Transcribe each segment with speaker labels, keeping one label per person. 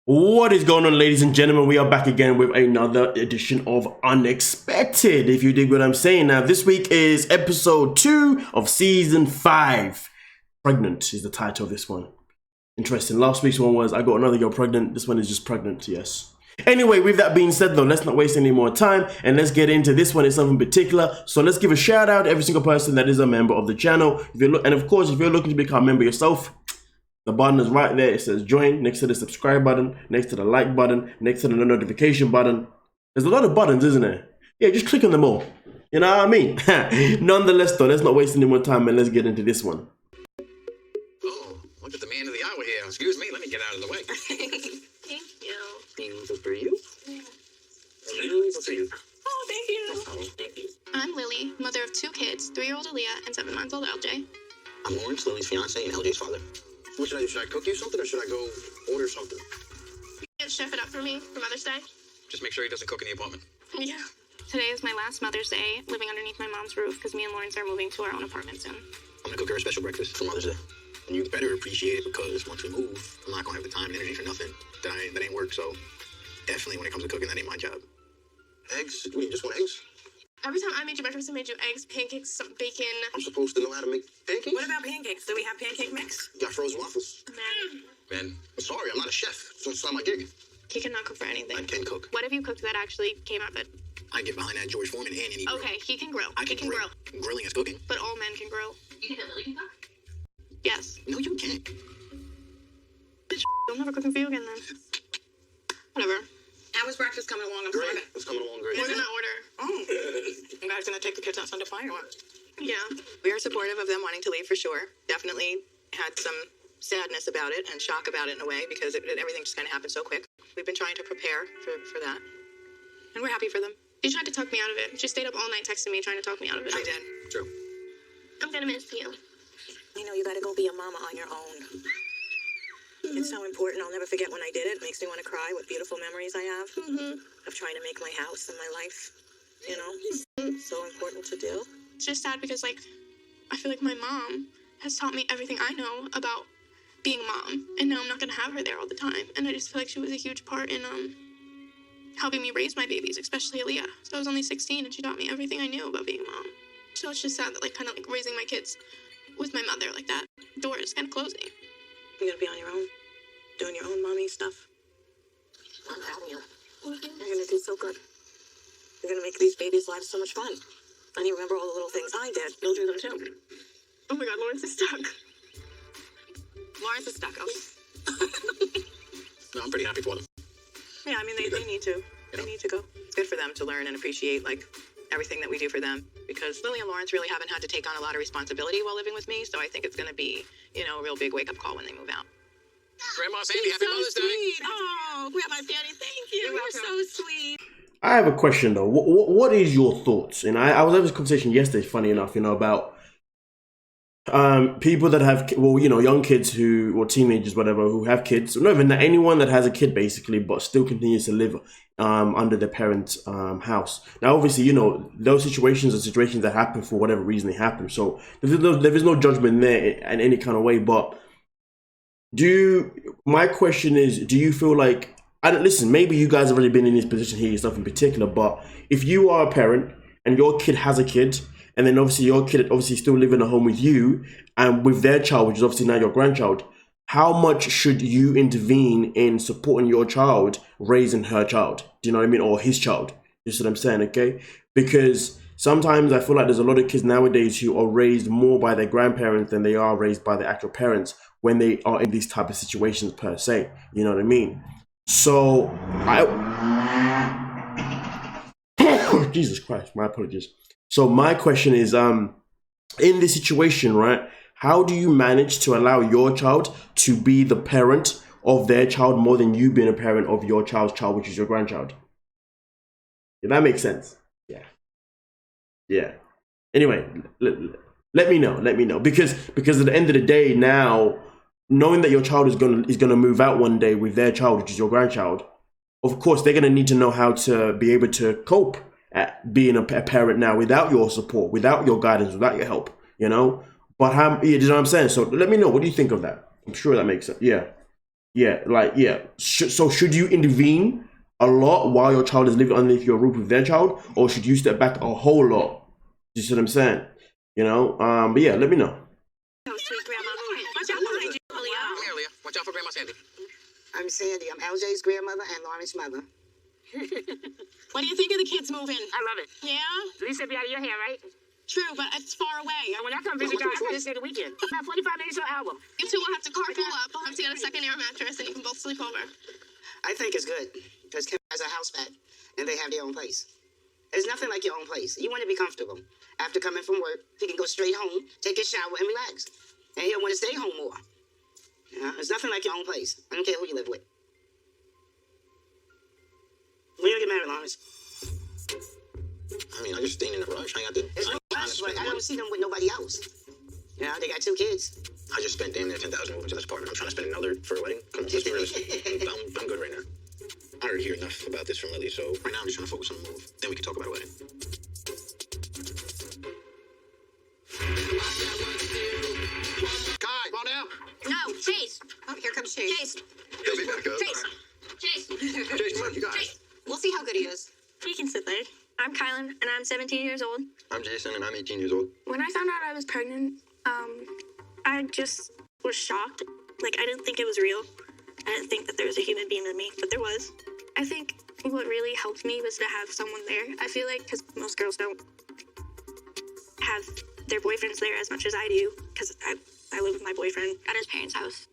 Speaker 1: What is going on, ladies and gentlemen? We are back again with another edition of Unexpected, if you dig what I'm saying. Now, this week is episode 2 of season 5. Pregnant is the title of this one. Interesting. Last week's one was I got another girl pregnant. This one is just pregnant, yes. Anyway, with that being said though, let's not waste any more time and let's get into this one. It's something particular. So let's give a shout out to every single person that is a member of the channel. And of course, if you're looking to become a member yourself, the button is right there. It says join next to the subscribe button, next to the like button, next to the notification button. There's a lot of buttons, isn't there? Yeah, just click on them all. You know what I mean? Nonetheless though, let's not waste any more time and let's get into this one.
Speaker 2: Oh, look at the man of the hour here. Excuse me, let me get out of the way.
Speaker 3: Thank you.
Speaker 2: Things for you? For you.
Speaker 3: Oh, thank you. Thank you. I'm Lily, mother of 2 kids, 3-year-old Aaliyah and 7-month-old LJ.
Speaker 2: I'm Lawrence, Lily's fiance and LJ's father. What should I do? Should I cook you something or should I go order something?
Speaker 3: You can chef it up for me for Mother's Day.
Speaker 2: Just make sure he doesn't cook in the apartment.
Speaker 3: Yeah. Today is my last Mother's Day living underneath my mom's roof because me and Lawrence are moving to our own apartment soon.
Speaker 2: I'm gonna cook her a special breakfast for Mother's Day. And you better appreciate it because once we move, I'm not gonna have the time and energy for nothing. That ain't work, so definitely when it comes to cooking, that ain't my job. Eggs? You just want eggs?
Speaker 3: Every time I made you breakfast, I made you eggs, pancakes, some bacon.
Speaker 2: I'm supposed to know how to make pancakes?
Speaker 4: What about pancakes? Do we have pancake mix?
Speaker 2: You got frozen waffles.
Speaker 3: Man,
Speaker 2: I'm sorry, I'm not a chef, so it's not my gig.
Speaker 3: he cannot cook for anything.
Speaker 2: I can cook.
Speaker 3: What have you cooked that actually came out good?
Speaker 2: I get behind that George Foreman and any grill.
Speaker 3: Okay, he can grill.
Speaker 2: I can grill. Grilling is cooking.
Speaker 3: But all men can grill. You can Lily can cook? Yes.
Speaker 2: No, you can't.
Speaker 3: Bitch, I'm never cooking for you again then. Whatever.
Speaker 4: How is breakfast coming along? I'm
Speaker 2: Great.
Speaker 4: sorry.
Speaker 2: It's coming along great.
Speaker 3: More than that order.
Speaker 4: Oh, you guys gonna take the kids outside to fire or what?
Speaker 3: Yeah.
Speaker 4: We are supportive of them wanting to leave for sure. Definitely had some sadness about it and shock about it in a way because everything just kind of happened so quick. We've been trying to prepare for that, and we're happy for them.
Speaker 3: She tried to talk me out of it. She stayed up all night texting me trying to talk me out of it.
Speaker 4: I did.
Speaker 2: True.
Speaker 3: I'm gonna miss you.
Speaker 4: You know, you gotta go be a mama on your own. It's so important. I'll never forget when I did it. It makes me want to cry. What beautiful memories I have of trying to make my house and my life. You know, so important to do.
Speaker 3: It's just sad because, like, I feel like my mom has taught me everything I know about being a mom, and now I'm not gonna have her there all the time. And I just feel like she was a huge part in helping me raise my babies, especially Aaliyah. So I was only 16, and she taught me everything I knew about being a mom. So it's just sad that, like, kind of like raising my kids with my mother, like that door is kind of closing.
Speaker 4: You're gonna be on your own, doing your own mommy stuff. I'm proud of you. You're gonna do so good. You're gonna make these babies' lives so much fun. And you remember all the little things I did. You'll do them too.
Speaker 3: Oh my God, Lawrence is stuck.
Speaker 4: Lawrence is stuck. Okay.
Speaker 2: No, I'm pretty happy for them.
Speaker 4: Yeah, I mean, they need to. They need to go. It's good for them to learn and appreciate, like, everything that we do for them. Because Lily and Lawrence really haven't had to take on a lot of responsibility while living with me. So I think it's going to be, you know, a real big wake-up call when they move out.
Speaker 2: Grandma Sandy, happy Mother's Day.
Speaker 4: Oh, Grandma Sandy, thank you. You're so sweet.
Speaker 1: I have a question though. What is your thoughts? And I was having this conversation yesterday, funny enough, you know, about people that have, well, you know, young kids who, or teenagers, whatever, who have kids, not even anyone that has a kid basically, but still continues to live under their parents' house. Now, obviously, you know, those situations are situations that happen for whatever reason they happen. So there is no judgment there in any kind of way. But my question is, do you feel like, listen, maybe you guys have already been in this position here yourself in particular, but if you are a parent and your kid has a kid, and then obviously your kid obviously still living at home with you and with their child, which is obviously now your grandchild, how much should you intervene in supporting your child raising her child? Do you know what I mean? Or his child. You see what I'm saying, okay? Because sometimes I feel like there's a lot of kids nowadays who are raised more by their grandparents than they are raised by their actual parents when they are in these type of situations per se. You know what I mean? So, Jesus Christ, my apologies. So my question is, in this situation, right, how do you manage to allow your child to be the parent of their child more than you being a parent of your child's child, which is your grandchild? If that makes sense. Yeah. Anyway, let me know. Because at the end of the day now, knowing that your child is gonna move out one day with their child, which is your grandchild, of course they're gonna need to know how to be able to cope at being a parent now without your support, without your guidance, without your help, you know. But you know what I'm saying? So let me know, what do you think of that? I'm sure that makes sense. Yeah. Yeah, like, yeah. So should you intervene a lot while your child is living underneath your roof with their child, or should you step back a whole lot? You see what I'm saying? You know. But yeah, let me know.
Speaker 4: Oh, sweet grandma. Watch out behind you, Leah.
Speaker 2: Come here, Leah. Watch out for Grandma Sandy.
Speaker 5: I'm Sandy. I'm LJ's grandmother and Lauren's mother.
Speaker 3: What do you think of the kids moving?
Speaker 6: I love it.
Speaker 3: Yeah?
Speaker 6: At least it'll be out of your hair, right?
Speaker 3: True, but it's far away.
Speaker 6: And when I come visit, guys, I just stay the weekend. About 45 minutes to an hour.
Speaker 3: You two will have to carpool up. I'll have to get a second air mattress and you can both sleep over.
Speaker 5: I think it's good because Kim has a house pet and they have their own place. There's nothing like your own place. You want to be comfortable. After coming from work, he can go straight home, take a shower, and relax. And he'll want to stay home more. You know, there's nothing like your own place. I don't care who you live with. When you get married, Lawrence?
Speaker 2: I mean, I just ain't in a rush. I ain't got to.
Speaker 5: It's no rush, but I don't see them with nobody else. You know, they got 2 kids.
Speaker 2: I just spent damn near $10,000 moving to this apartment. I'm trying to spend another for a wedding. Let's be realistic. I'm good right now. I already hear enough about this from Lily, so right now I'm just trying to focus on the move. Then we can talk about a wedding. Kai, come on down.
Speaker 3: No, Chase.
Speaker 7: Oh, here comes Chase.
Speaker 3: Chase.
Speaker 2: He'll be back up.
Speaker 3: Chase.
Speaker 2: Jason, what you got?
Speaker 7: We'll see how good he is.
Speaker 3: He can sit there. I'm Kylan, and I'm 17 years old.
Speaker 2: I'm Jason, and I'm 18 years old.
Speaker 3: When I found out I was pregnant, I just was shocked. Like, I didn't think it was real. I didn't think that there was a human being in me, but there was. I think what really helped me was to have someone there. I feel like, because most girls don't have their boyfriends there as much as I do, because I live with my boyfriend at his parents' house.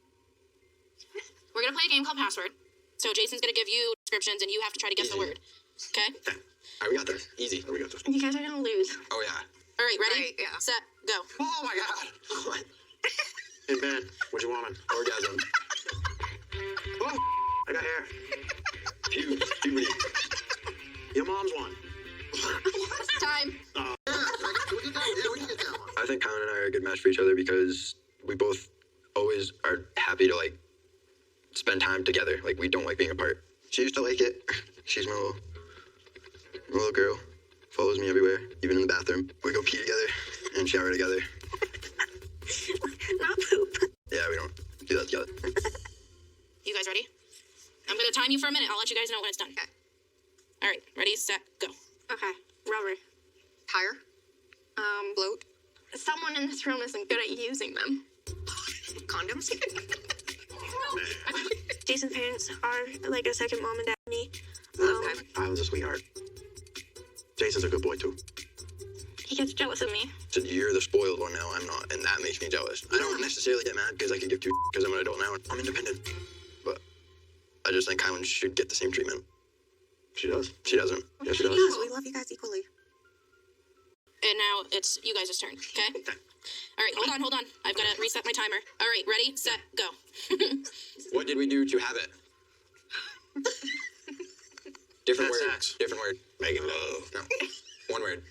Speaker 8: We're gonna play a game called Password. So Jason's gonna give you descriptions, and you have to try to guess the word. Okay?
Speaker 2: All right, we got this. Easy. We got this.
Speaker 3: You guys are gonna lose.
Speaker 2: Oh, yeah.
Speaker 8: All right, ready?
Speaker 7: Right, yeah.
Speaker 8: Set, go.
Speaker 2: Oh, my God. What? Hey, man. What you want? Orgasm. Oh, I got hair. Puberty. Your mom's one.
Speaker 8: Time.
Speaker 2: I think Colin and I are a good match for each other because we both always are happy to, like, spend time together. Like, we don't like being apart. She used to like it. She's my little girl. Follows me everywhere, even in the bathroom. We go pee together and shower together.
Speaker 3: Not poop.
Speaker 2: Yeah, we don't do that together.
Speaker 8: You guys ready? I'm gonna time you for a minute. I'll let you guys know when it's done.
Speaker 7: Okay.
Speaker 8: All right, ready, set, go.
Speaker 3: Okay, rubber.
Speaker 7: Tire. Float.
Speaker 3: Someone in this room isn't good at using them.
Speaker 7: Condoms.
Speaker 3: Jason's parents are like a second mom and dad to me.
Speaker 7: Okay.
Speaker 2: I was a sweetheart. Jason's a good boy, too.
Speaker 3: He gets jealous of me.
Speaker 2: So you're the spoiled one now, I'm not, and that makes me jealous. I don't necessarily get mad because I can give two because I'm an adult now and I'm independent. But I just think Kylan should get the same treatment. She does. She doesn't. Yeah, she does.
Speaker 7: Yes, we love you guys equally.
Speaker 8: And now it's you guys' turn, okay? All right, hold on. I've got to reset my timer. All right, ready, set, go.
Speaker 2: What did we do to have it? Different
Speaker 5: That's
Speaker 2: word.
Speaker 5: sex.
Speaker 2: Different word. Making love. No. One word.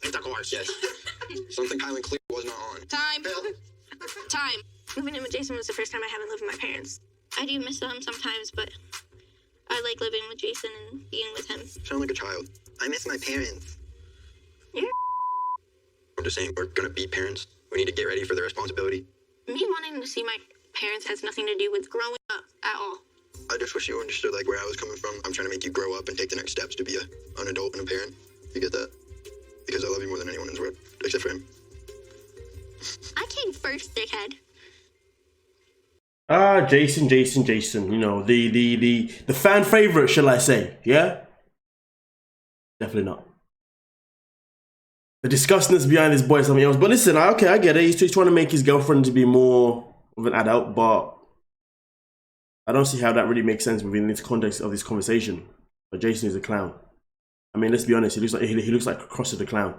Speaker 2: Intercourse. Yes. Something Kylan clearly was not on.
Speaker 8: Time. Time.
Speaker 3: Moving in with Jason was the first time I haven't lived with my parents. I do miss them sometimes, but I like living with Jason and being with him.
Speaker 2: Sound like a child. I miss my parents.
Speaker 3: Yeah.
Speaker 2: I'm just saying, we're gonna be parents. We need to get ready for the responsibility.
Speaker 3: Me wanting to see my parents has nothing to do with growing up at all.
Speaker 2: I just wish you understood like where I was coming from. I'm trying to make you grow up and take the next steps to be an adult and a parent. You get that? Because I love you more than anyone in this world, except for him.
Speaker 3: I came first, dickhead.
Speaker 1: Jason. You know, the fan favorite, shall I say? Yeah? Definitely not. The disgustingness behind this boy is something else. But listen, okay, I get it. He's trying to make his girlfriend to be more of an adult, but I don't see how that really makes sense within this context of this conversation. But Jason is a clown. I mean, let's be honest. He looks like Cross the Clown.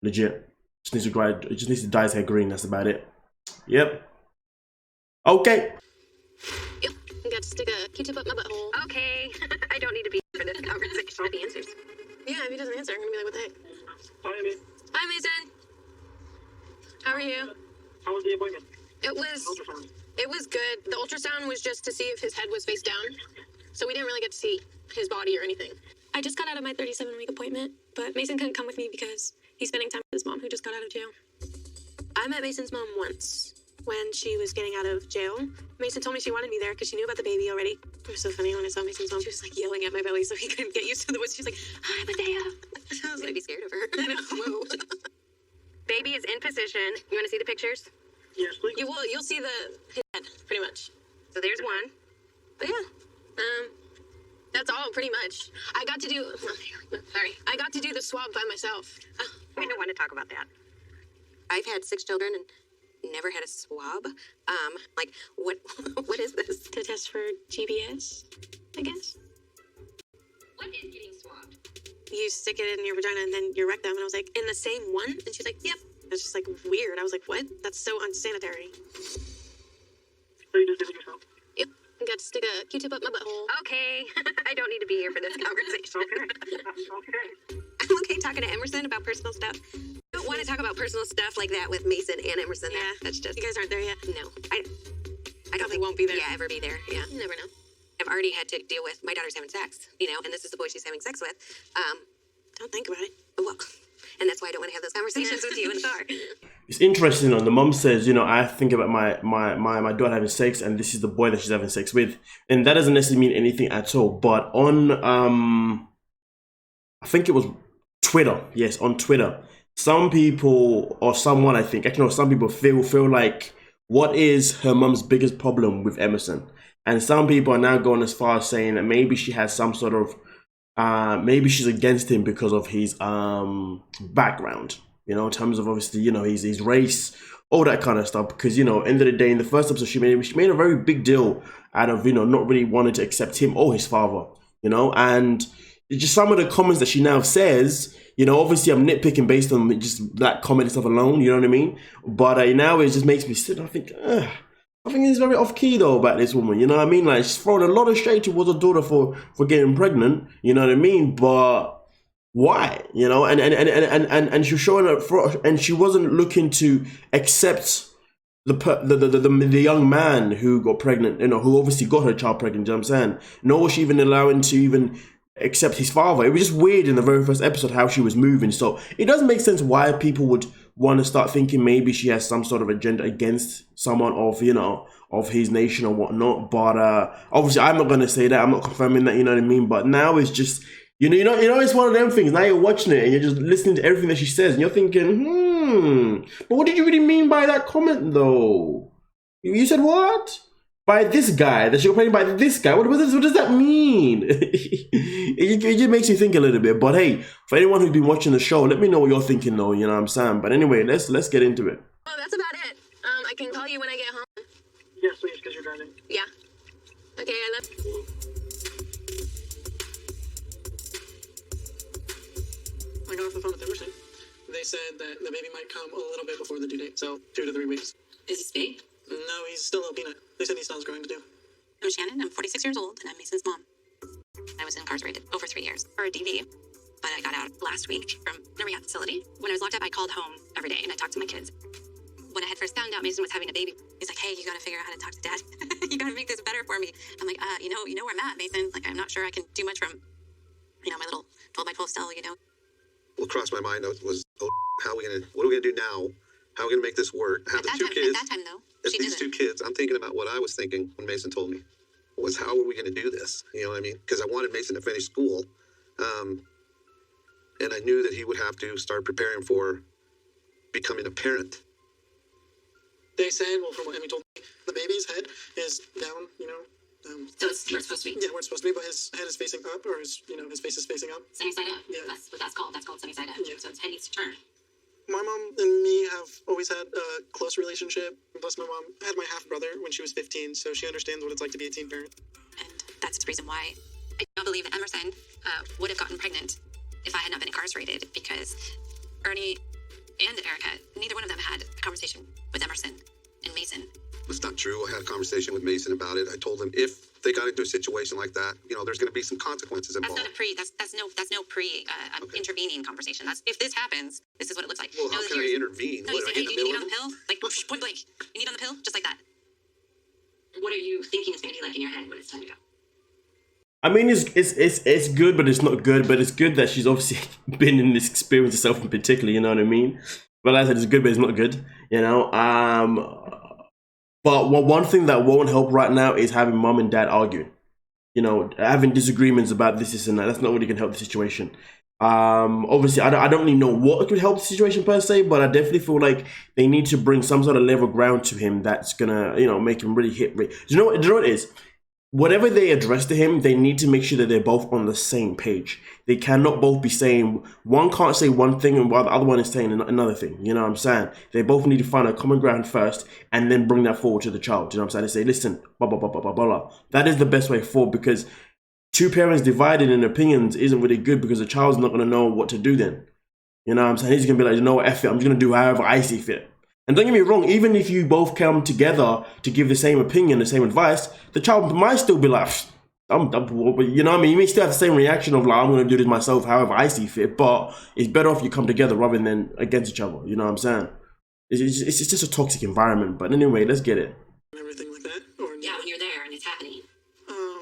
Speaker 1: Legit. Just needs to dye his hair green. That's about it. Yep. Okay.
Speaker 3: Yep. I got to stick a Q-tip up my butthole.
Speaker 7: Okay. I don't need to be for this conversation.
Speaker 3: All the answers. Yeah, if he doesn't answer, I'm gonna be like, what the heck? Hi, Mason. How are you?
Speaker 6: How was the appointment?
Speaker 3: It was good. The ultrasound was just to see if his head was face down. So we didn't really get to see his body or anything. I just got out of my 37-week appointment, but Mason couldn't come with me because he's spending time with his mom who just got out of jail. I met Mason's mom once. when she was getting out of jail. Mason told me she wanted me there because she knew about the baby already. It was so funny when I saw Mason's mom. She was like yelling at my belly so he couldn't get used to the voice. She's like, "Hi, Medea." I was like,
Speaker 7: I'd be scared of her.
Speaker 3: I know. Whoa.
Speaker 7: Baby is in position. You want to see the pictures?
Speaker 6: Yes, please.
Speaker 3: You'll see his head pretty much.
Speaker 7: So there's one.
Speaker 3: But yeah, that's all pretty much. I got to do. Sorry, I got to do the swab by myself.
Speaker 7: I don't want to talk about that. I've had 6 children and never had a swab. Like, what is this?
Speaker 3: To test for GBS, I guess.
Speaker 7: What is getting swabbed?
Speaker 3: You stick it in your vagina and then your rectum, and I was like, in the same one? And she's like, yep. It was just like weird. I was like, what? That's so unsanitary.
Speaker 6: So you just did it yourself?
Speaker 3: Yep. I got to stick a Q-tip up my butthole.
Speaker 7: Okay. I don't need to be here for this conversation.
Speaker 6: Okay. Okay.
Speaker 7: I'm okay talking to Emerson about personal stuff. I don't want to talk about personal stuff like that with Mason and Emerson.
Speaker 3: Yeah,
Speaker 7: That's just...
Speaker 3: You guys aren't there yet?
Speaker 7: No. I don't
Speaker 3: Probably
Speaker 7: think
Speaker 3: won't be there.
Speaker 7: Yeah, ever be there. Yeah.
Speaker 3: You never know.
Speaker 7: I've already had to deal with my daughter's having sex, and this is the boy she's having sex with.
Speaker 3: Don't think about it.
Speaker 7: Well, and that's why I don't want to have those conversations with you in the car.
Speaker 1: It's interesting. The mom says, I think about my daughter having sex, and this is the boy that she's having sex with, and that doesn't necessarily mean anything at all. But on I think it was Twitter. Yes, on Twitter, some people or someone, I think, actually, no, some people feel like, what is her mom's biggest problem with Emerson? And some people are now going as far as saying that maybe she has some sort of maybe she's against him because of his background, in terms of obviously, his race, all that kind of stuff. Because, end of the day, in the first episode, she made a very big deal out of, not really wanting to accept him or his father, and just some of the comments that she now says, obviously I'm nitpicking based on just that comment and stuff alone, you know what I mean? But now it just makes me sit and I think, I think it's very off key though about this woman, you know what I mean? Like, she's throwing a lot of shade towards her daughter for getting pregnant, you know what I mean? But why? And she was showing up and she wasn't looking to accept the young man who got pregnant, who obviously got her child pregnant, you know what I'm saying? Nor was she even allowing to even accept his father. It was just weird in the very first episode how she was moving. So it doesn't make sense why people would want to start thinking maybe she has some sort of agenda against someone of, of his nation or whatnot. But obviously I'm not going to say that. I'm not confirming that, you know what I mean? But now it's just, it's one of them things. Now you're watching it and you're just listening to everything that she says and you're thinking, but what did you really mean by that comment though? You said what? By this guy, that she got pregnant by this guy. What does that mean? it just makes you think a little bit. But hey, for anyone who's been watching the show, let me know what you're thinking though, you know what I'm saying? But anyway, let's get into it.
Speaker 3: Oh, that's about it. I can call you when I get home.
Speaker 6: Yes, please, because you're driving.
Speaker 3: Yeah. Okay, I love.
Speaker 9: I got off the phone with Emerson. They said that the baby might come a little bit before the due date, so 2 to 3 weeks.
Speaker 7: Is he spayed?
Speaker 9: No, he's still a peanut. They said he still has growing to do.
Speaker 7: I'm Shannon. I'm 46 years old, and I'm Mason's mom. I was incarcerated over 3 years for a DV, but I got out last week from a rehab facility. When I was locked up, I called home every day, and I talked to my kids. When I had first found out Mason was having a baby, he's like, hey, you got to figure out how to talk to Dad. You got to make this better for me. I'm like, you know where I'm at, Mason. Like, I'm not sure I can do much from, my little 12x12 cell,
Speaker 2: What crossed my mind was, what are we gonna do now? How are we gonna make this work? Have the two kids.
Speaker 7: At that time, though,
Speaker 2: It's these 2 kids. I'm thinking about what I was thinking when Mason told me was, how are we gonna do this? You know what I mean? Because I wanted Mason to finish school, and I knew that he would have to start preparing for becoming a parent.
Speaker 9: They said, well, from what Emmy told me, the baby's head is down,
Speaker 7: So it's where it's supposed to be.
Speaker 9: Yeah, where it's supposed to be, but his head is facing up, or his face is facing up.
Speaker 7: Sunny side up.
Speaker 9: Yeah.
Speaker 7: That's what that's called. That's called sunny side up.
Speaker 9: Yeah.
Speaker 7: So his head needs to turn.
Speaker 9: My mom and me have always had a close relationship. Plus, my mom had my half-brother when she was 15, so she understands what it's like to be a teen parent.
Speaker 7: And that's the reason why I don't believe Emerson would have gotten pregnant if I had not been incarcerated, because Ernie and Erica, neither one of them had a conversation with Emerson and Mason.
Speaker 2: It's not true. I had a conversation with Mason about it. I told him if they got into a situation like that, there's going to be some consequences involved.
Speaker 7: That's not a pre intervening conversation. That's, if this happens, this is what it looks like.
Speaker 2: Well, how can I intervene?
Speaker 7: No,
Speaker 2: What,
Speaker 7: you said,
Speaker 2: am I
Speaker 7: hey,
Speaker 2: in
Speaker 7: you
Speaker 2: the
Speaker 7: need
Speaker 2: middle
Speaker 7: on
Speaker 2: of
Speaker 7: the pill? Like, point blank. You need on the pill? Just like that. What are you thinking it's going to be like in your head when it's time to go?
Speaker 1: I mean, it's good, but it's not good. But it's good that she's obviously been in this experience herself in particular, you know what I mean? But like I said, it's good, but it's not good, But one thing that won't help right now is having mom and dad arguing. You know, having disagreements about this and that. That's not really going to help the situation. Obviously, I don't really know what could help the situation per se, but I definitely feel like they need to bring some sort of level ground to him that's going to, you know, make him really hit. Do you know what it is? Whatever they address to him, they need to make sure that they're both on the same page. They cannot both be saying, one can't say one thing and while the other one is saying another thing. You know what I'm saying? They both need to find a common ground first and then bring that forward to the child. You know what I'm saying? They say, listen, blah, blah, blah, blah, blah, blah. That is the best way forward, because two parents divided in opinions isn't really good, because the child's not going to know what to do then. You know what I'm saying? He's going to be like, you know what, F it, I'm just going to do however I see fit. And don't get me wrong, even if you both come together to give the same opinion, the same advice, the child might still be like, you know what I mean? You may still have the same reaction of like, I'm going to do this myself however I see fit, but it's better if you come together rather than against each other. You know what I'm saying? It's just a toxic environment. But anyway, let's get it.
Speaker 9: Everything like that? Or
Speaker 7: Yeah, when you're there and it's happening.
Speaker 9: Hmm?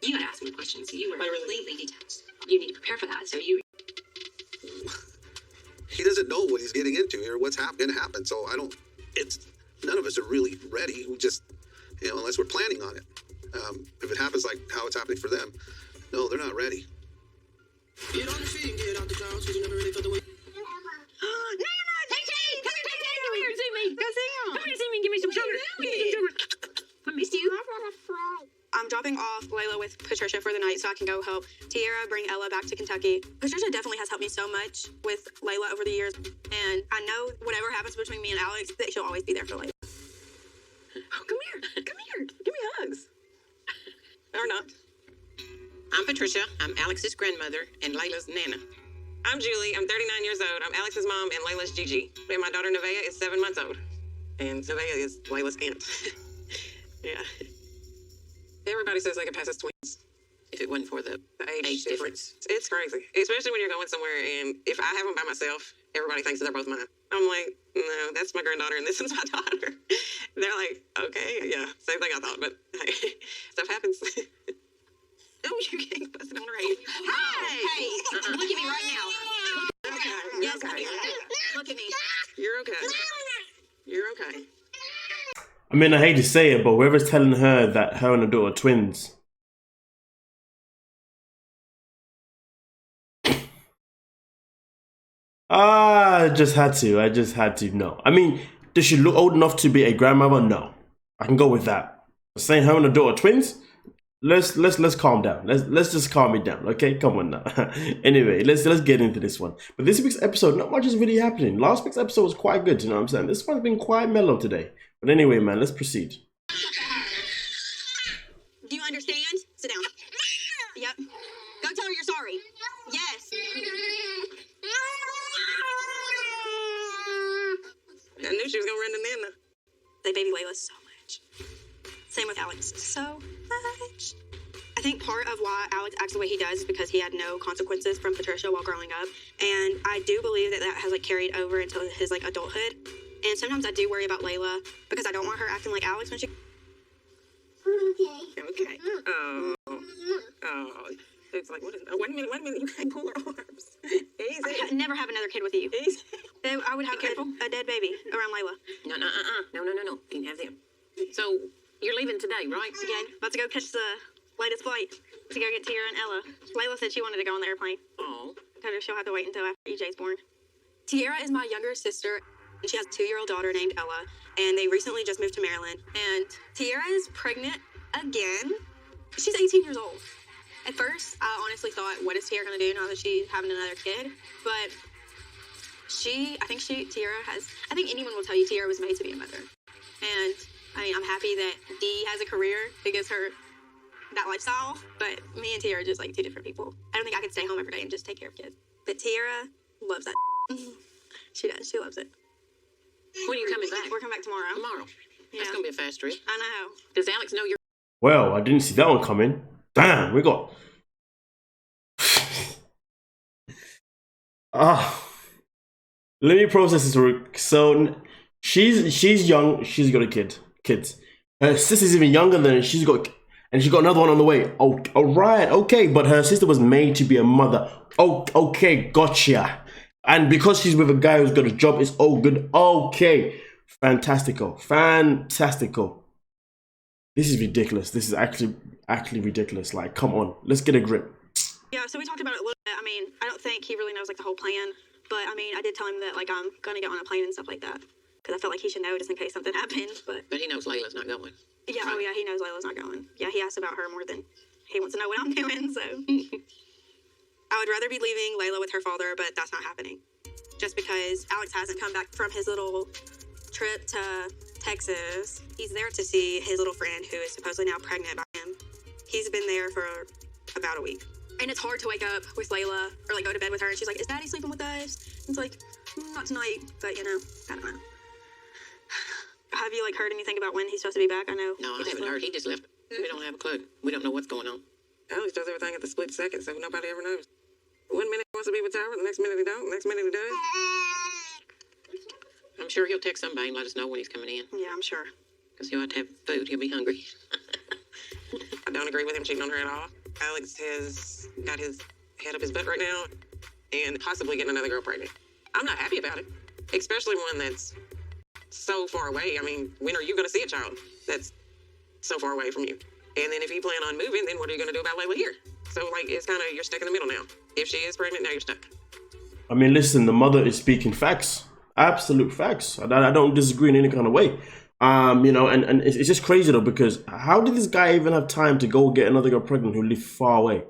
Speaker 7: You gotta ask me questions. You were
Speaker 9: I really-
Speaker 7: completely detached. You need to prepare for that. So you.
Speaker 2: He doesn't know what he's getting into or what's going to happen. So none of us are really ready. We just, you know, unless we're planning on it. If it happens like how it's happening for them, no, they're not ready.
Speaker 5: Get on the feet and get out the couch, because you never really felt the way.
Speaker 7: I missed you. I'm dropping off Layla with Patricia for the night so I can go help Tierra bring Ella back to Kentucky. Patricia definitely has helped me so much with Layla over the years, and I know whatever happens between me and Alex, that she'll always be there for Layla. Oh, come here. Come here. Give me hugs. Or not.
Speaker 10: I'm Patricia. I'm Alex's grandmother and Layla's nana. I'm Julie. I'm 39 years old. I'm Alex's mom and Layla's Gigi. And my daughter Nevaeh is 7 months old. And Nevaeh is Layla's aunt. Yeah. Everybody says they could pass as twins if it wasn't for the age difference. It's crazy, especially when you're going somewhere and if I have them by myself, everybody thinks they're both mine. I'm like, no, that's my granddaughter and this is my daughter. They're like, okay, yeah, same thing I thought, but hey, stuff happens. Oh, you're getting busted on her head.
Speaker 7: Hey, look at me right now.
Speaker 10: Okay,
Speaker 7: Yes,
Speaker 10: okay.
Speaker 7: look at me.
Speaker 10: You're okay. You're okay.
Speaker 1: I mean, I hate to say it, but whoever's telling her that her and her daughter are twins, I just had to no. I mean, does she look old enough to be a grandmother? No. I can go with that. Saying her and her daughter are twins? Let's calm down. Let's just calm it down, okay? Come on now. Anyway, let's get into this one. But this week's episode, not much is really happening. Last week's episode was quite good, you know what I'm saying? This one's been quite mellow today. But anyway, man, let's proceed.
Speaker 7: Do you understand? Sit down. Yep. Go tell her you're sorry. Yes.
Speaker 10: I knew she was gonna run to Nana.
Speaker 7: They baby Layla so much. Same with Alex. So much. I think part of why Alex acts the way he does is because he had no consequences from Patricia while growing up. And I do believe that has like carried over into his like adulthood. And sometimes I do worry about Layla because I don't want her acting like Alex when she...
Speaker 10: Okay. Oh. It's like, wait a minute, you can't pull her arms. Easy.
Speaker 7: I could never have another kid with you.
Speaker 10: Easy.
Speaker 7: Then I would have a dead baby around Layla.
Speaker 10: No. You can have them. So, you're leaving today, right?
Speaker 7: Again, about to go catch the latest flight to go get Tierra and Ella. Layla said she wanted to go on the airplane.
Speaker 10: Oh.
Speaker 7: I told her she'll have to wait until after EJ's born. Tierra is my younger sister. And she has a 2-year-old daughter named Ella, and they recently just moved to Maryland. And Tierra is pregnant again. She's 18 years old. At first, I honestly thought, what is Tierra going to do now that she's having another kid? But I think anyone will tell you Tierra was made to be a mother. And, I mean, I'm happy that Dee has a career that gives her that lifestyle, but me and Tierra are just like two different people. I don't think I could stay home every day and just take care of kids. But Tierra loves that. She does. She loves it.
Speaker 10: When are you coming back?
Speaker 7: We're coming back tomorrow.
Speaker 10: Tomorrow.
Speaker 7: Yeah.
Speaker 10: That's gonna be a fast trip.
Speaker 7: I know.
Speaker 10: Does Alex know you're...
Speaker 1: Well, I didn't see that one coming. Damn, we got... Let me process this real quick. So, she's young. She's got kids. Her sister's even younger than her. She's got another one on the way. Oh, all right, okay. But her sister was made to be a mother. Oh, okay, gotcha. And because she's with a guy who's got a job, it's all good. Okay. Fantastical. Fantastical. This is ridiculous. This is actually ridiculous. Like, come on. Let's get a grip.
Speaker 11: Yeah, so we talked about it a little bit. I mean, I don't think he really knows, like, the whole plan. But, I mean, I did tell him that, like, I'm going to get on a plane and stuff like that. Because I felt like he should know just in case something happened. But
Speaker 10: he knows Layla's not going.
Speaker 11: Yeah, oh yeah, he knows Layla's not going. Yeah, he asked about her more than he wants to know what I'm doing, so. I would rather be leaving Layla with her father, but that's not happening. Just because Alex hasn't come back from his little trip to Texas. He's there to see his little friend who is supposedly now pregnant by him. He's been there for about a week. And it's hard to wake up with Layla or like go to bed with her and she's like, is Daddy sleeping with us? And it's like, not tonight, but you know, I don't know. Have you like heard anything about when he's supposed to be back? I know.
Speaker 10: No, I haven't heard. He just left. We don't have a clue. We don't know what's going on. Alex does everything at the split second, so nobody ever knows. 1 minute he wants to be with Tyra, the next minute he don't, the next minute he does. I'm sure he'll text somebody and let us know when he's coming in.
Speaker 11: Yeah, I'm sure.
Speaker 10: Because he'll have to have food. He'll be hungry. I don't agree with him cheating on her at all. Alex has got his head up his butt right now and possibly getting another girl pregnant. I'm not happy about it, especially one that's so far away. I mean, when are you going to see a child that's so far away from you? And then if you plan on moving, then what are you going to do about Layla here? So, like, it's kind of, you're stuck in the middle now. If she is pregnant, now you're stuck.
Speaker 1: I mean, listen, the mother is speaking facts. Absolute facts. I don't disagree in any kind of way. You know, and it's just crazy though, because how did this guy even have time to go get another girl pregnant who lived far away?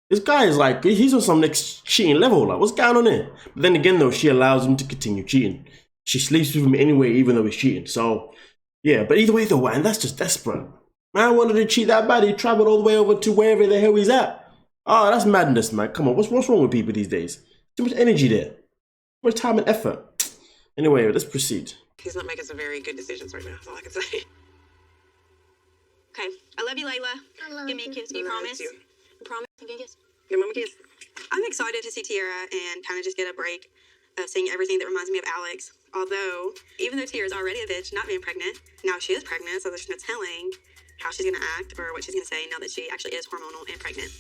Speaker 1: This guy is like, he's on some next cheating level. Like, what's going on here? But then again though, she allows him to continue cheating. She sleeps with him anyway, even though he's cheating. So, yeah, but either way though, man, that's just desperate. Man wanted to cheat that bad, he traveled all the way over to wherever the hell he's at. Oh, that's madness, man. Come on, what's wrong with people these days? Too much energy there. Too much time and effort. Anyway, let's proceed.
Speaker 10: He's not making some very good decisions right now, that's all I can say.
Speaker 11: Okay, I love you, Layla. Give me a kiss, you promise? You promise? Give me a kiss.
Speaker 10: Give mom a kiss.
Speaker 11: I'm excited to see Tiara and kind of just get a break of seeing everything that reminds me of Alex. Although, even though Tiara's already a bitch, not being pregnant, now she is pregnant, so there's no telling how she's gonna act or what she's gonna say now that she actually is hormonal and pregnant.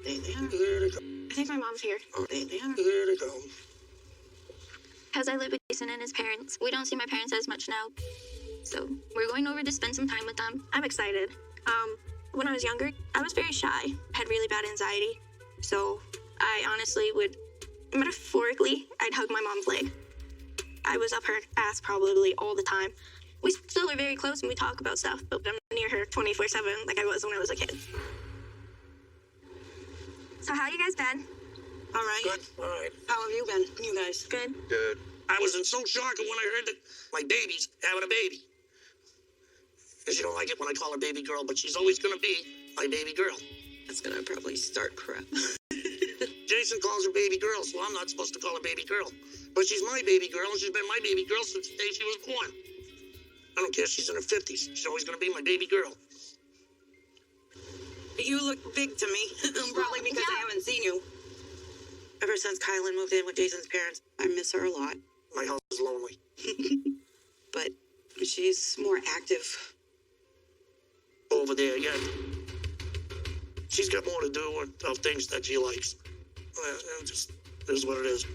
Speaker 3: I think my mom's here. Because I live with Jason and his parents. We don't see my parents as much now. So we're going over to spend some time with them.
Speaker 11: I'm excited. When I was younger, I was very shy. I had really bad anxiety. So I honestly would, metaphorically, I'd hug my mom's leg. I was up her ass probably all the time. We still are very close and we talk about stuff, but I'm near her 24/7 like I was when I was a kid. So how you guys been?
Speaker 5: All right.
Speaker 2: Good. All right.
Speaker 5: How have you been? You guys?
Speaker 11: Good.
Speaker 2: Good. I was in so shock when I heard that my baby's having a baby. Because you don't like it when I call her baby girl, but she's always going to be my baby girl.
Speaker 5: That's gonna probably start crap.
Speaker 2: Jason calls her baby girl, so I'm not supposed to call her baby girl. But she's my baby girl, and she's been my baby girl since the day she was born. I don't care if she's in her 50s. She's always going to be my baby girl.
Speaker 5: You look big to me. Probably because I haven't seen you. Ever since Kylan moved in with Jason's parents, I miss her a lot.
Speaker 2: My house is lonely.
Speaker 5: But she's more active.
Speaker 2: Over there, yeah. She's got more to do of things that she likes. It just is what it is.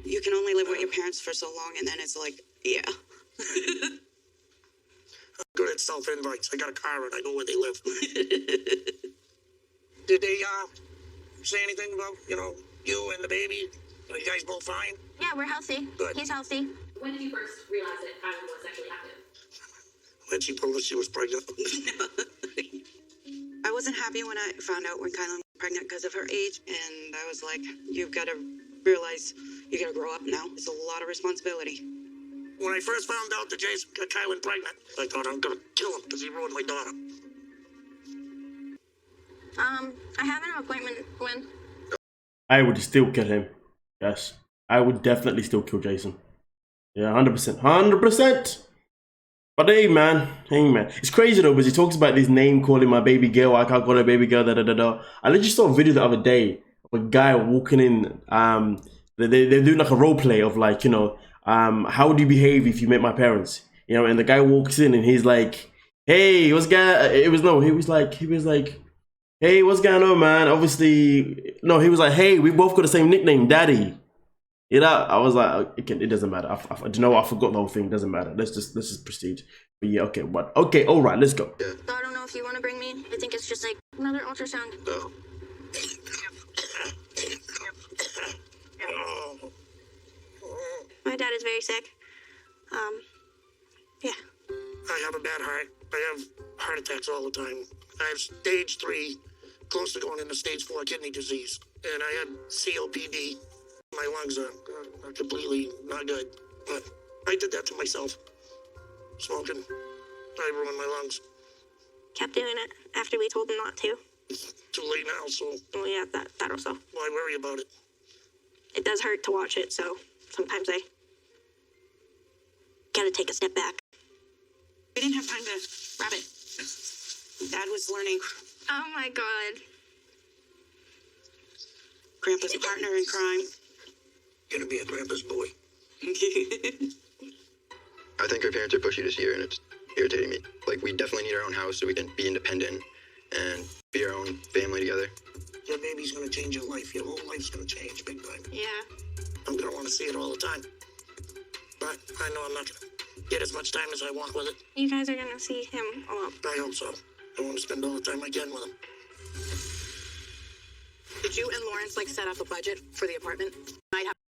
Speaker 5: You can only live with your parents for so long, and then it's like, yeah.
Speaker 2: I'm good at self-invites. I got a car and I know where they live. Did they say anything about, you and the baby? Are you guys both fine?
Speaker 3: Yeah, we're healthy.
Speaker 2: Good.
Speaker 3: He's healthy.
Speaker 7: When did you first realize that Kylan was sexually active?
Speaker 2: When she told us she was pregnant.
Speaker 5: I wasn't happy when I found out when Kylan was pregnant because of her age, and I was like, you've got to realize you got to grow up now. It's a lot of responsibility.
Speaker 2: When I first found out that Jason got Kylan pregnant, I thought I'm going to kill him because he ruined my daughter.
Speaker 3: I have an appointment when...
Speaker 1: I would still kill him. Yes. I would definitely still kill Jason. Yeah, 100%. 100%! But hey man. It's crazy though, because he talks about this name calling my baby girl. I can't call her baby girl, da-da-da-da. I literally saw a video the other day of a guy walking in. They're doing like a role play of like, how would you behave if you met my parents? And the guy walks in and he's like, hey, what's going He was like, hey, what's going on, man? Obviously, no, he was like, hey, we both got the same nickname, Daddy. You know, I was like, okay, it doesn't matter. Do you know what? I forgot the whole thing. It doesn't matter. Let's just proceed. But yeah, okay, what? Okay, all right, let's go.
Speaker 2: Yeah.
Speaker 11: So I don't know if you want to bring me. I think it's just like another ultrasound.
Speaker 2: No.
Speaker 11: My dad is very sick. Yeah.
Speaker 9: I have a bad heart. I have heart attacks all the time. I have stage 3, close to going into stage 4 kidney disease. And I had COPD. My lungs are completely not good. But I did that to myself. Smoking. I ruined my lungs.
Speaker 11: Kept doing it after we told him not to.
Speaker 9: It's too late now, so
Speaker 11: Well, yeah, that also.
Speaker 9: why worry about it?
Speaker 11: It does hurt to watch it, so sometimes I gotta take a step back.
Speaker 4: We didn't have time to wrap it. Dad was learning
Speaker 11: Oh my god.
Speaker 4: Grandpa's partner in crime.
Speaker 2: Gonna be a grandpa's boy. I think our parents are pushy this year, and it's irritating me. Like, we definitely need our own house so we can be independent and be our own family together.
Speaker 9: Your baby's gonna change your life. Your whole life's gonna change big time.
Speaker 11: Yeah.
Speaker 9: I'm gonna want to see it all the time. But I know I'm not gonna get as much time as I want with it.
Speaker 11: You guys are gonna see him a lot.
Speaker 9: I hope so. I want to spend all the time I can with him.
Speaker 4: Did you and Lawrence like set up a budget for the apartment?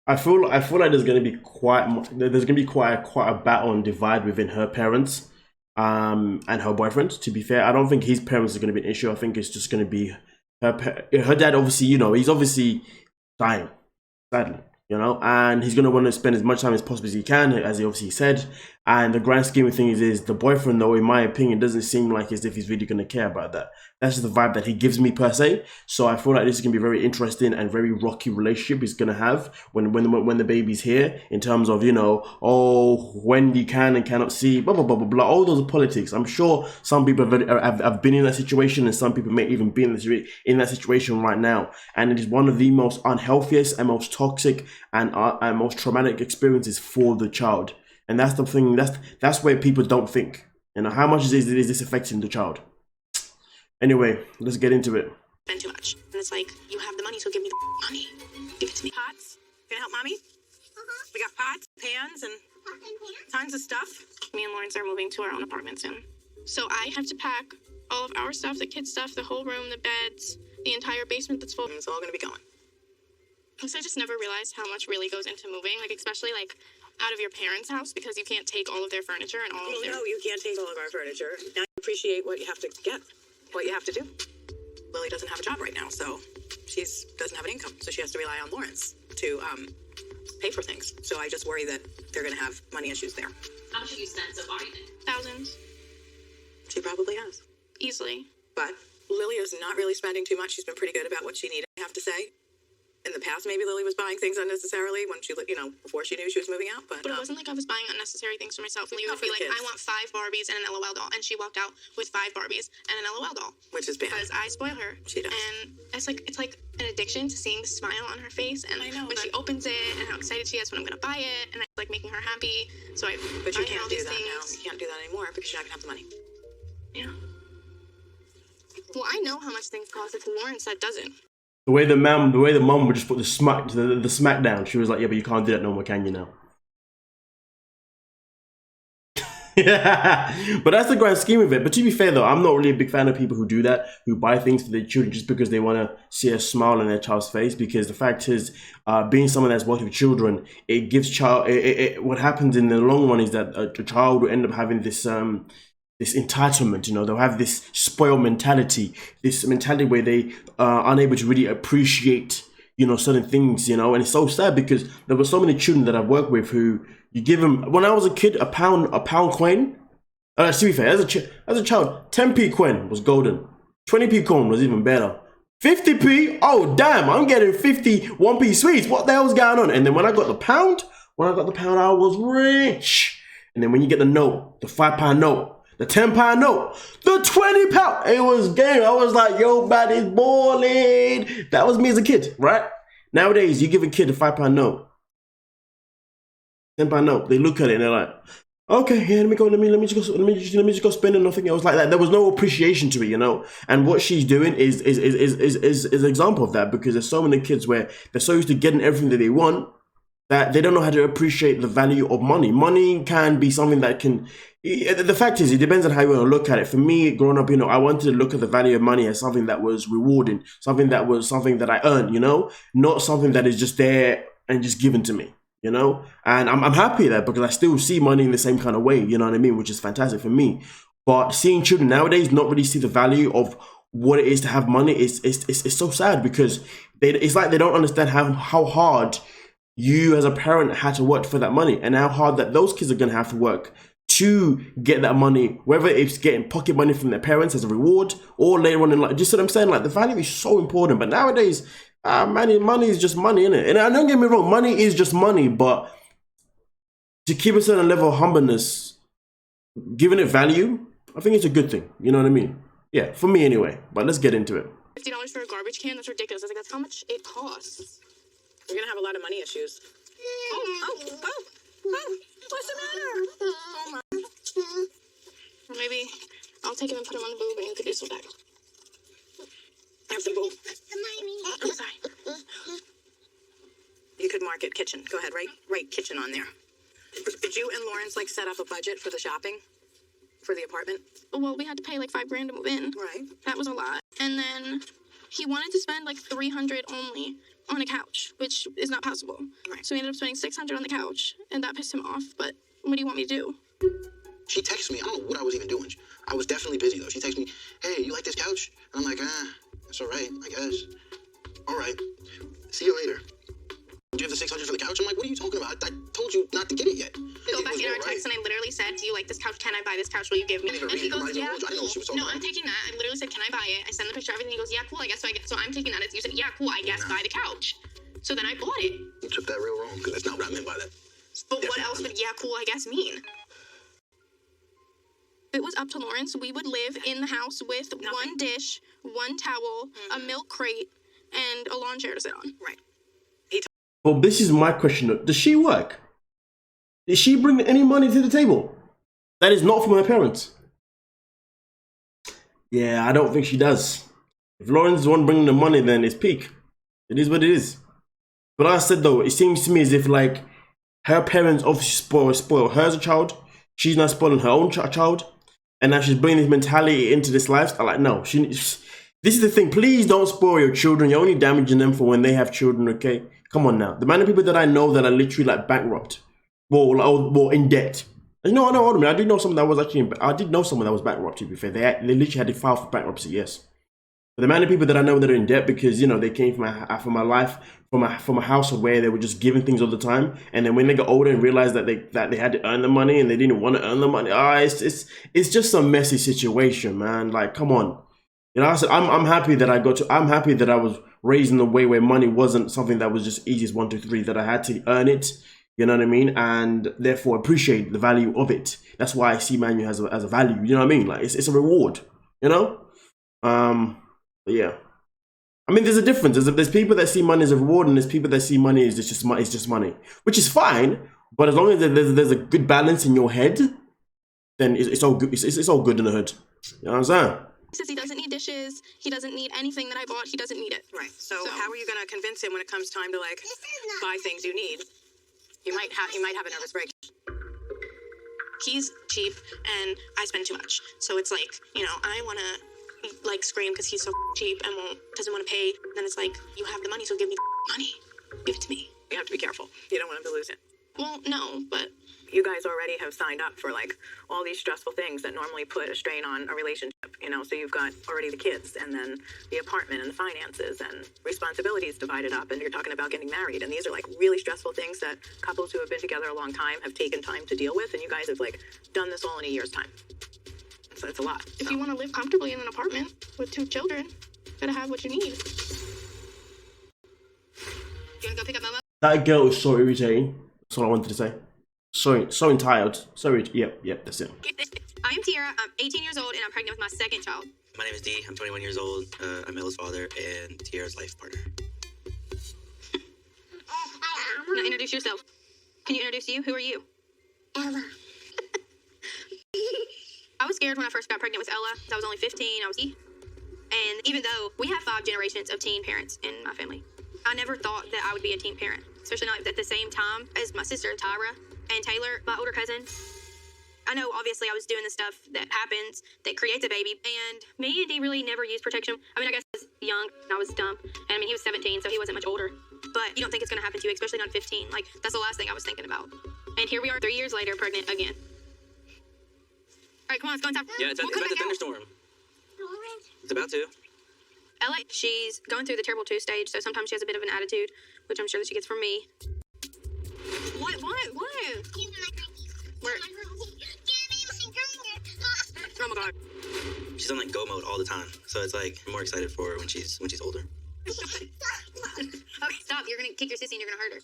Speaker 1: I feel like there's gonna be quite a battle and divide within her parents and her boyfriend. To be fair, I don't think his parents are gonna be an issue. I think it's just gonna be her dad. Obviously, you know, he's obviously dying, sadly, you know, and he's gonna want to spend as much time as possible as he can, as he obviously said. And the grand scheme of things is the boyfriend, though, in my opinion, doesn't seem like as if he's really gonna care about that. That's just the vibe that he gives me per se. So I feel like this is gonna be a very interesting and very rocky relationship he's gonna have when the baby's here, in terms of, you know, oh, when you can and cannot see, blah blah blah blah blah. All those are politics. I'm sure some people have been in that situation, and some people may even be in that situation right now. And it is one of the most unhealthiest and most toxic and most traumatic experiences for the child. And that's the thing. That's where people don't think. You know, how much is this affecting the child? Anyway, let's get into it.
Speaker 11: Spend too much. And it's like, you have the money, so give me the money. Give it to me.
Speaker 4: Pots? Can I help mommy? We got pots, pans, and tons of stuff.
Speaker 3: Me and Lawrence are moving to our own apartment soon. So I have to pack all of our stuff, the kids' stuff, the whole room, the beds, the entire basement that's full.
Speaker 4: And it's all gonna be going.
Speaker 3: So I just never realized how much really goes into moving, like especially like out of your parents' house, because you can't take all of their furniture and all of their...
Speaker 4: No, you can't take all of our furniture. Now you appreciate what you have to get, what you have to do. Lily doesn't have a job right now, so she doesn't have an income, so she has to rely on Lawrence to pay for things. So I just worry that they're going to have money issues there.
Speaker 7: How much have you spent so far, you think?
Speaker 3: Thousands.
Speaker 4: She probably has.
Speaker 3: Easily.
Speaker 4: But Lily is not really spending too much. She's been pretty good about what she needed, I have to say. In the past, maybe Lily was buying things unnecessarily when she, you know, before she knew she was moving out. But
Speaker 3: it wasn't like I was buying unnecessary things for myself. You
Speaker 4: Not
Speaker 3: would
Speaker 4: for
Speaker 3: be
Speaker 4: the
Speaker 3: like,
Speaker 4: kids.
Speaker 3: I want 5 Barbies and an LOL doll. And she walked out with 5 Barbies and an LOL doll.
Speaker 4: Which is bad.
Speaker 3: Because I spoil her.
Speaker 4: She does.
Speaker 3: And it's like an addiction to seeing the smile on her face. And
Speaker 4: I know,
Speaker 3: when she opens it and how excited she is when I'm going to buy it. And I like making her happy. So I
Speaker 4: But you
Speaker 3: buy her
Speaker 4: can't
Speaker 3: all
Speaker 4: do
Speaker 3: these
Speaker 4: that now.
Speaker 3: things.
Speaker 4: You can't do that anymore because you're not going to have the money.
Speaker 3: Yeah. Well, I know how much things cost. It's Lawrence that doesn't.
Speaker 1: The way the mum would just put the smack down. She was like, yeah, but you can't do that no more, can you now? Yeah, but that's the grand scheme of it. But to be fair though, I'm not really a big fan of people who do that, who buy things for their children just because they want to see a smile on their child's face. Because the fact is, being someone that's worked with children, it gives what happens in the long run is that a child will end up having this entitlement, you know, they'll have this spoiled mentality, this mentality where they are unable to really appreciate, you know, certain things, you know. And it's so sad because there were so many children that I've worked with who you give them, when I was a kid, a pound coin, to be fair, as a child, 10p coin was golden, 20p coin was even better, 50p, oh damn, I'm getting 50 1p sweets, what the hell's going on? And then when I got the pound, I was rich. And then when you get the note, the £5 note, the £10 note, the £20, it was game. I was like, yo, man, it's balling. That was me as a kid, right? Nowadays, you give a kid a £5 note, £10 note, they look at it and they're like, okay, yeah, let me just go spend it, nothing else like that. There was no appreciation to it, you know. And what she's doing is an example of that, because there's so many kids where they're so used to getting everything that they want that they don't know how to appreciate the value of money. Money can be something that can, the fact is, it depends on how you want to look at it. For me, growing up, I wanted to look at the value of money as something that was rewarding, something that I earned, not something that is just there and just given to me, and I'm happy that because I still see money in the same kind of way, you know what I mean, which is fantastic for me. But seeing children nowadays not really see the value of what it is to have money is so sad, because it's like they don't understand how hard you as a parent had to work for that money, and how hard that those kids are going to have to work to get that money, whether it's getting pocket money from their parents as a reward or later on in life. Just what I'm saying, like the value is so important. But nowadays, money is just money, innit? And don't get me wrong, money is just money, but to keep a certain level of humbleness, giving it value, I think it's a good thing. You know what I mean? Yeah, for me anyway. But let's get into it.
Speaker 3: $50 for a garbage can? That's ridiculous. I think that's how much it costs.
Speaker 4: You're gonna have a lot of money issues. What's the matter?
Speaker 3: Oh my. Or maybe I'll take him and put him on the boob and you could do some back.
Speaker 4: Have the boob.
Speaker 3: I'm sorry.
Speaker 4: You could mark it kitchen. Go ahead, write kitchen on there. Did you and Lawrence set up a budget for the shopping? For the apartment?
Speaker 3: Well, we had to pay like $5,000 to move in.
Speaker 4: Right.
Speaker 3: That was a lot. And then he wanted to spend like $300 only on a couch, which is not possible.
Speaker 4: Right.
Speaker 3: So we ended up spending $600 on the couch, and that pissed him off. But what do you want me to do?
Speaker 2: She texted me. I don't know what I was even doing. I was definitely busy, though. She texted me, hey, you like this couch? And I'm like, that's all right, I guess. All right. See you later. Do you have the $600 for the couch? I'm like, what are you talking about? I told you not to get it yet.
Speaker 3: Go back in our text, and I literally said, do you like this couch? Can I buy this couch? Will you give me? And he goes, yeah, cool. No, I'm taking that. I literally said, can I buy it? I sent the picture of everything. He goes, yeah, cool, I guess. So I'm taking that as you said, yeah, cool, I guess, buy the couch. So then I bought it.
Speaker 2: You took that real wrong, because that's not what I meant by that.
Speaker 3: But what else would yeah, cool, I guess mean? If it was up to Lawrence, we would live in the house with one dish, one towel, a milk crate, and a lawn chair to sit on.
Speaker 4: Right.
Speaker 1: Well, this is my question. Does she work? Does she bring any money to the table? That is not from her parents. Yeah, I don't think she does. If Lawrence is the one bringing the money, then it's peak. It is what it is. But like I said though, it seems to me as if like her parents obviously spoil her as a child. She's not spoiling her own child. And now she's bringing this mentality into this lifestyle. Like, no, this is the thing. Please don't spoil your children. You're only damaging them for when they have children, okay? Come on now. The amount of people that I know that are literally like bankrupt, or in debt. No, I did know someone that was actually. I did know someone that was bankrupt. To be fair, they literally had to file for bankruptcy. Yes, but the amount of people that I know that are in debt because they came from a household where they were just given things all the time, and then when they got older and realized that they had to earn the money and they didn't want to earn the money. It's just a messy situation, man. Like, come on. I said I'm happy that I was raised in a way where money wasn't something that was just easy as 1, 2, 3, that I had to earn it, you know what I mean, and therefore appreciate the value of it. That's why I see money as a value, you know what I mean, like it's a reward, but yeah, I mean there's a difference. There's people that see money as a reward, and there's people that see money as just money, which is fine, but as long as there's a good balance in your head, then it's all good. It's all good in the hood. You know what I'm saying?
Speaker 3: Says he doesn't need dishes, he doesn't need anything that I bought, he doesn't need it.
Speaker 4: Right. So how are you gonna convince him when it comes time to buy things you need? He might have a nervous break.
Speaker 3: He's cheap and I spend too much. So it's like, I wanna scream because he's so cheap and doesn't want to pay. Then it's like, you have the money, so give me money. Give it to me.
Speaker 4: You have to be careful. You don't want him to lose it.
Speaker 3: Well, no, but
Speaker 4: you guys already have signed up for all these stressful things that normally put a strain on a relationship, so you've got already the kids and then the apartment and the finances and responsibilities divided up, and you're talking about getting married, and these are really stressful things that couples who have been together a long time have taken time to deal with, and you guys have done this all in a year's time. So it's a lot.
Speaker 3: If you want to live comfortably in an apartment with 2 children, you gotta have what you need. You wanna go pick up Momo?
Speaker 1: That girl is so irritating. That's all I wanted to say. So entitled. Sorry. Yep, that's it.
Speaker 3: I am Tiara. I'm 18 years old and I'm pregnant with my second child.
Speaker 12: My name is Dee. I'm 21 years old. I'm Ella's father and Tiara's life partner.
Speaker 3: Now introduce yourself. Can you introduce you? Who are you?
Speaker 13: Ella.
Speaker 3: I was scared when I first got pregnant with Ella. I was only 15. I was E. And even though we have 5 generations of teen parents in my family, I never thought that I would be a teen parent.
Speaker 11: especially not at the same time as my sister Tyra and Taylor, my older cousin. I know obviously I was doing the stuff that happens that creates a baby, and me and Dee really never used protection. I mean, I guess I was young and I was dumb, and I mean he was 17, so he wasn't much older. But you don't think it's gonna happen to you, especially not 15. Like, that's the last thing I was thinking about. And here we are 3 years later, pregnant again. All right, come on, let's go inside.
Speaker 12: Yeah, it's about to thunderstorm. It's about to.
Speaker 11: Ella, she's going through the terrible 2 stage, so sometimes she has a bit of an attitude, which I'm sure that she gets from me. What? Where? Oh my God.
Speaker 12: She's on like go mode all the time, so it's like I'm more excited for her when she's older.
Speaker 11: Okay, stop. You're gonna kick your sissy and you're gonna hurt her.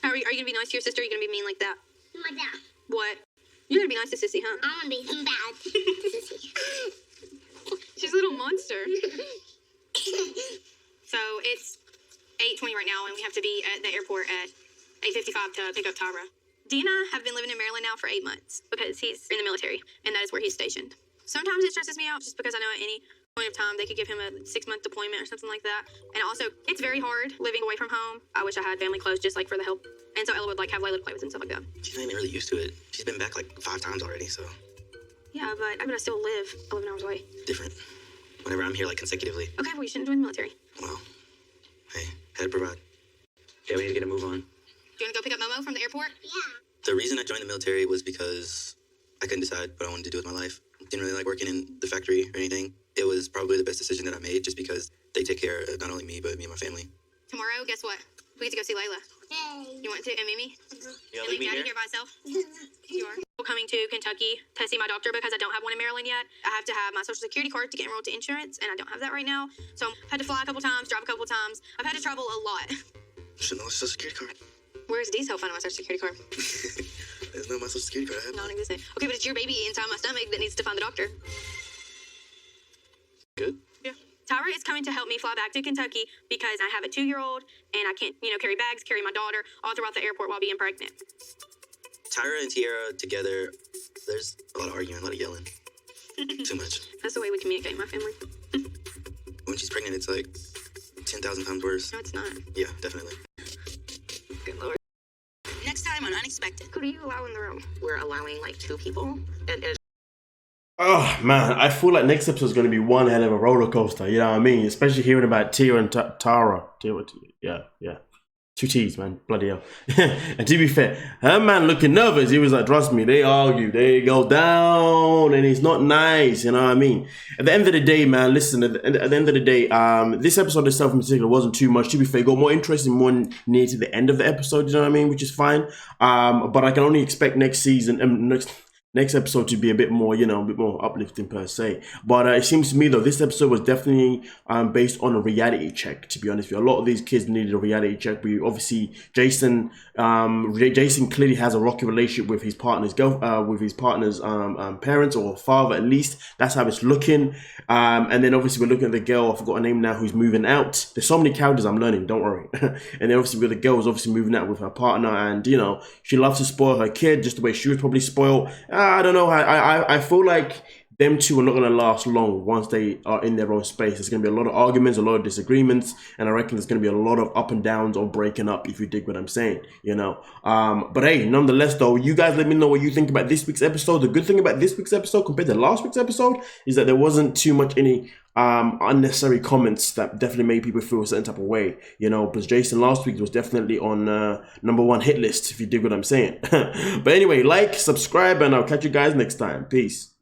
Speaker 11: Are you gonna be nice to your sister, or are you gonna be mean like that?
Speaker 13: Like that.
Speaker 11: What? You're gonna be nice to sissy, huh?
Speaker 13: I'm gonna be bad to sissy.
Speaker 11: She's a little monster. So it's 8:20 right now, and we have to be at the airport at 8:55 to pick up Tyra. Dee and I have been living in Maryland now for 8 months because he's in the military, and that is where he's stationed. Sometimes it stresses me out just because I know at any point of time they could give him a 6-month deployment or something like that. And also, it's very hard living away from home. I wish I had family close just like for the help. And so Ella would like have Layla to play with and stuff like that.
Speaker 12: She's not even really used to it. She's been back like 5 times already, so.
Speaker 11: Yeah, but I still live 11 hours away.
Speaker 12: Different. Whenever I'm here like consecutively.
Speaker 11: Okay, well you shouldn't join the military.
Speaker 12: Well, hey, had to provide. Yeah, we need to get a move on.
Speaker 11: Do you want to go pick up Momo from the airport?
Speaker 13: Yeah.
Speaker 12: The reason I joined the military was because I couldn't decide what I wanted to do with my life. Didn't really like working in the factory or anything. It was probably the best decision that I made just because they take care of not only me, but me and my family.
Speaker 11: Tomorrow, guess what? We get to go see Layla.
Speaker 13: Yay.
Speaker 11: You want to? And Mimi?
Speaker 12: You
Speaker 11: And leave Daddy here by myself? You are. Coming to Kentucky to see my doctor because I don't have one in Maryland yet. I have to have my social security card to get enrolled to insurance, and I don't have that right now. So I've had to fly a couple times, drive a couple times. I've had to travel a lot.
Speaker 12: Should know my social security card.
Speaker 11: Where's Dee's help finding my social security card?
Speaker 12: There's no my social security card. I have
Speaker 11: Non-existent. Okay, but it's your baby inside my stomach that needs to find the doctor.
Speaker 12: Good.
Speaker 11: Yeah. Tyra is coming to help me fly back to Kentucky because I have a 2-year-old and I can't, carry bags, carry my daughter all throughout the airport while being pregnant.
Speaker 12: Tyra and Tiara together, there's a lot of arguing, a lot of yelling. Too much.
Speaker 11: That's the way we communicate in my family.
Speaker 12: When she's pregnant, it's like 10,000 times worse.
Speaker 11: No, it's not.
Speaker 12: Yeah, definitely.
Speaker 11: Good Lord.
Speaker 7: Next time on Unexpected.
Speaker 11: Who do you allow in the room?
Speaker 10: We're allowing like 2 people.
Speaker 1: Oh man, I feel like next episode is going to be one hell of a roller coaster. You know what I mean? Especially hearing about Tia and Tara. Yeah. 2 T's, man. Bloody hell. And to be fair, her man looking nervous. He was like, trust me, they argue. They go down and it's not nice. You know what I mean? At the end of the day, man, listen, at the end of the day, this episode itself in particular wasn't too much. To be fair, it got more interesting more near to the end of the episode, you know what I mean? Which is fine. But I can only expect next season, next episode to be a bit more, a bit more uplifting per se. But it seems to me though, this episode was definitely based on a reality check, to be honest with you. A lot of these kids needed a reality check. We obviously, Jason clearly has a rocky relationship with his partner's parents, or father at least. That's how it's looking. And then obviously we're looking at the girl, I forgot her name now, who's moving out. There's so many characters I'm learning, don't worry. And then obviously with the girl who's obviously moving out with her partner, and she loves to spoil her kid just the way she was probably spoiled. I don't know. I feel like them two are not going to last long once they are in their own space. There's going to be a lot of arguments, a lot of disagreements, and I reckon there's going to be a lot of up and downs or breaking up, if you dig what I'm saying, But hey, nonetheless, though, you guys let me know what you think about this week's episode. The good thing about this week's episode compared to last week's episode is that there wasn't too much any unnecessary comments that definitely made people feel a certain type of way, because Jason last week was definitely on #1 hit list, if you dig what I'm saying. But anyway, like, subscribe, and I'll catch you guys next time. Peace.